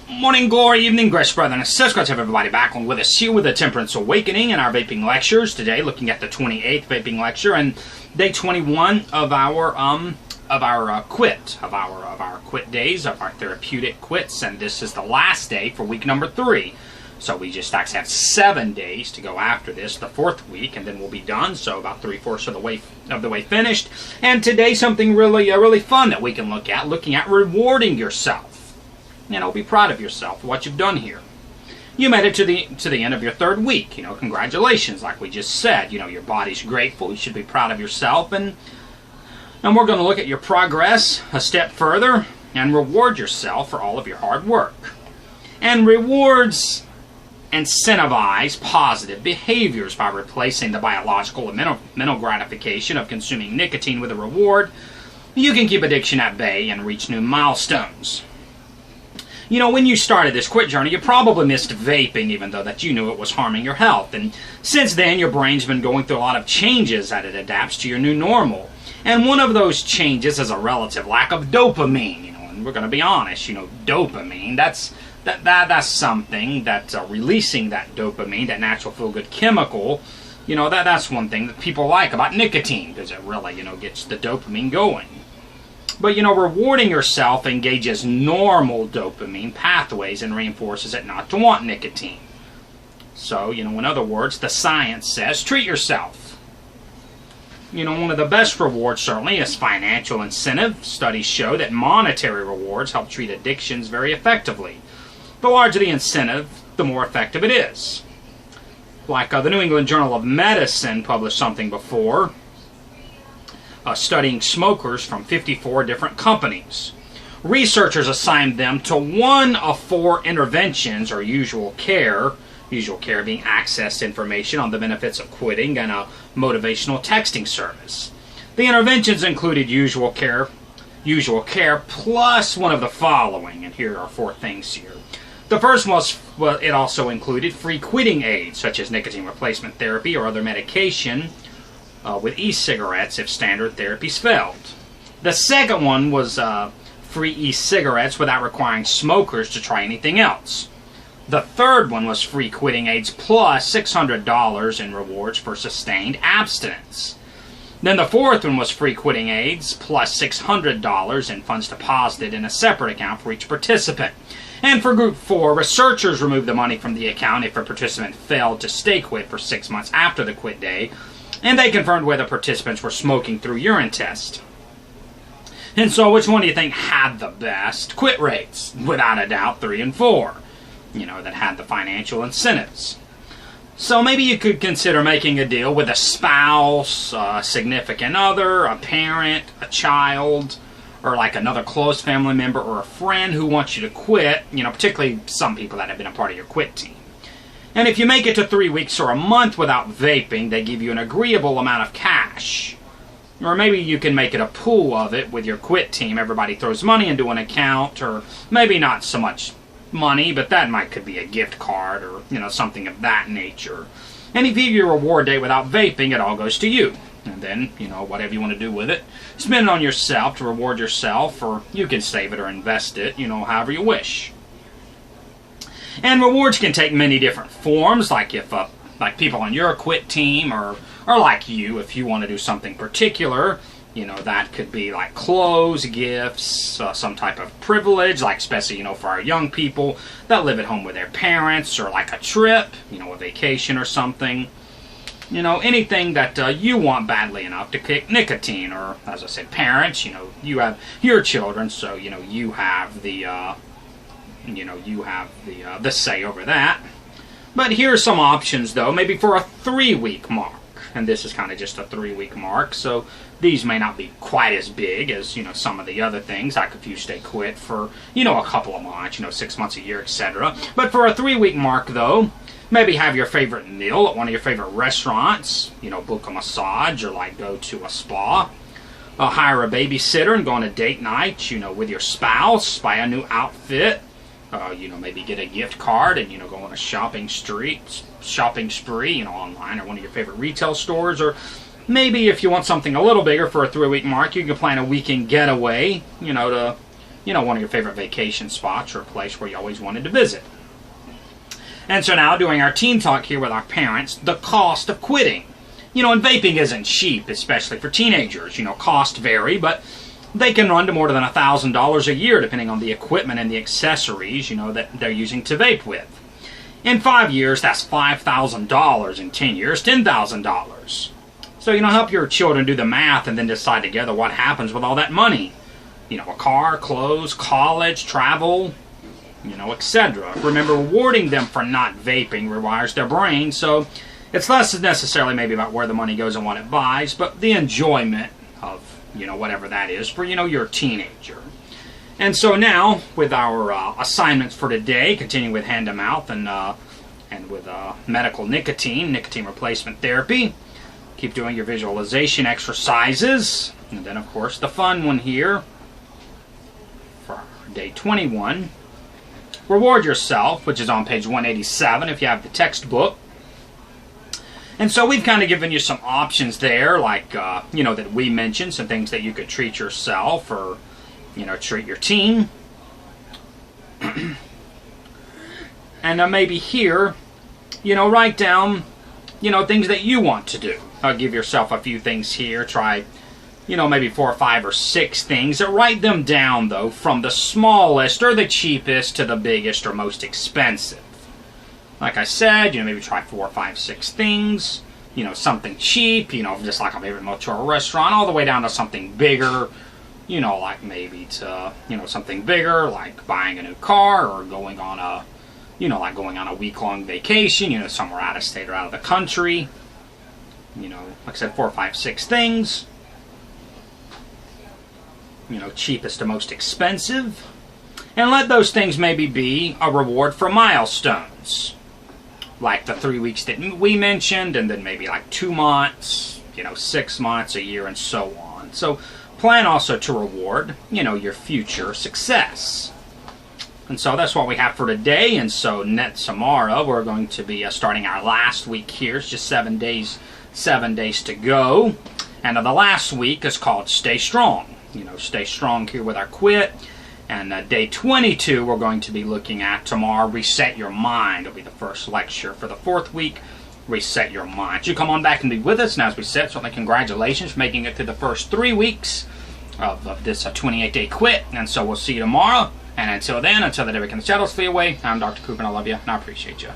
Morning glory, evening grace, brethren and sisters. Glad to have everybody back on with us here with the Temperance Awakening and our vaping lectures. Today, looking at the 28th vaping lecture and day 21 of our quit days, of our therapeutic quits, and this is the last day for week number 3. So we just actually have 7 days to go after this, the 4th week, and then we'll be done. So about 3/4 of the way finished. And today, something really fun that we can look at, looking at rewarding yourself. You know, be proud of yourself for what you've done here. You made it to the end of your 3rd week. You know, congratulations, like we just said. You know, your body's grateful. You should be proud of yourself. And we're going to look at your progress a step further and reward yourself for all of your hard work. And rewards incentivize positive behaviors by replacing the biological and mental gratification of consuming nicotine with a reward. You can keep addiction at bay and reach new milestones. You know, when you started this quit journey, you probably missed vaping, even though that you knew it was harming your health. And since then, your brain's been going through a lot of changes as it adapts to your new normal. And one of those changes is a relative lack of dopamine. You know, and we're going to be honest. You know, dopamine. That's something that releasing that dopamine, that natural feel-good chemical. You know, that's one thing that people like about nicotine, because it really, you know, gets the dopamine going. But, you know, rewarding yourself engages normal dopamine pathways and reinforces it not to want nicotine. So, you know, in other words, the science says treat yourself. You know, one of the best rewards certainly is financial incentive. Studies show that monetary rewards help treat addictions very effectively. The larger the incentive, the more effective it is. Like the New England Journal of Medicine published something before, studying smokers from 54 different companies. Researchers assigned them to one of 4 interventions or usual care being access to information on the benefits of quitting and a motivational texting service. The interventions included usual care plus one of the following, and here are 4 things here. The first was, well, it also included free quitting aids, such as nicotine replacement therapy or other medication, with e-cigarettes if standard therapies failed. The second one was free e-cigarettes without requiring smokers to try anything else. The third one was free quitting aids plus $600 in rewards for sustained abstinence. Then the fourth one was free quitting aids plus $600 in funds deposited in a separate account for each participant. And for group 4, researchers removed the money from the account if a participant failed to stay quit for 6 months after the quit day, and they confirmed whether participants were smoking through urine tests. And so, which one do you think had the best quit rates? Without a doubt, 3 and 4. You know, that had the financial incentives. So maybe you could consider making a deal with a spouse, a significant other, a parent, a child, or like another close family member or a friend who wants you to quit. You know, particularly some people that have been a part of your quit team. And if you make it to 3 weeks or a month without vaping, they give you an agreeable amount of cash. Or maybe you can make it a pool of it with your quit team. Everybody throws money into an account, or maybe not so much money, but that could be a gift card or, you know, something of that nature. And if you give your reward date without vaping, it all goes to you. And then, you know, whatever you want to do with it, spend it on yourself to reward yourself, or you can save it or invest it, you know, however you wish. And rewards can take many different forms, like if like people on your quit team, or like you, if you want to do something particular, you know, that could be like clothes, gifts, some type of privilege, like especially, you know, for our young people that live at home with their parents, or like a trip, you know, a vacation or something. You know, anything that you want badly enough to kick nicotine, or, as I said, parents, you know, you have your children, so, you know, you have the say over that. But here are some options, though, maybe for a 3-week mark. And this is kind of just a 3-week mark, so these may not be quite as big as, you know, some of the other things, like if you stay quit for, you know, a couple of months, you know, 6 months, a year, etc. But for a 3-week mark, though, maybe have your favorite meal at one of your favorite restaurants, you know, book a massage, or like go to a spa. Hire a babysitter and go on a date night, you know, with your spouse, buy a new outfit. You know, maybe get a gift card and, you know, go on a shopping spree, you know, online or one of your favorite retail stores. Or maybe if you want something a little bigger for a 3-week mark, you can plan a weekend getaway, you know, to one of your favorite vacation spots or a place where you always wanted to visit. And so now, doing our teen talk here with our parents, the cost of quitting. And vaping isn't cheap, especially for teenagers. Costs vary, but they can run to more than $1,000 a year, depending on the equipment and the accessories, that they're using to vape with. In 5 years, that's $5,000. In 10 years, $10,000. So, help your children do the math and then decide together what happens with all that money. A car, clothes, college, travel, etc. Remember, rewarding them for not vaping rewires their brain, so it's less necessarily maybe about where the money goes and what it buys, but the enjoyment of, whatever that is for, your teenager. And so now, with our assignments for today, continuing with hand-to-mouth and with medical nicotine replacement therapy, keep doing your visualization exercises, and then, of course, the fun one here for day 21. Reward yourself, which is on page 187 if you have the textbook. And so we've kind of given you some options there, like, that we mentioned, some things that you could treat yourself or, treat your teen. And maybe here, write down, things that you want to do. Give yourself a few things here. Try, maybe 4 or 5 or 6 things. Write them down, though, from the smallest or the cheapest to the biggest or most expensive. Like I said, maybe try 4 or 5, 6 things. Something cheap, just like a favorite meal to a restaurant, all the way down to something bigger. Like maybe to, something bigger, like buying a new car or going on a, like going on a week-long vacation, somewhere out of state or out of the country. Like I said, 4 or 5, 6 things. Cheapest to most expensive. And let those things maybe be a reward for milestones. Like the 3 weeks that we mentioned, and then maybe like 2 months, 6 months, a year, and so on. So plan also to reward, your future success. And so that's what we have for today. And so tomorrow we're going to be starting our last week here. It's just 7 days to go. And the last week is called Stay Strong. Stay strong here with our quit. And day 22 we're going to be looking at tomorrow, Reset Your Mind. It'll be the first lecture for the 4th week, Reset Your Mind. You come on back and be with us. And as we said, certainly congratulations for making it through the first 3 weeks of this 28-day quit. And so we'll see you tomorrow. And until then, until the day we can the shadows flee away, I'm Dr. Cooper and I love you and I appreciate you.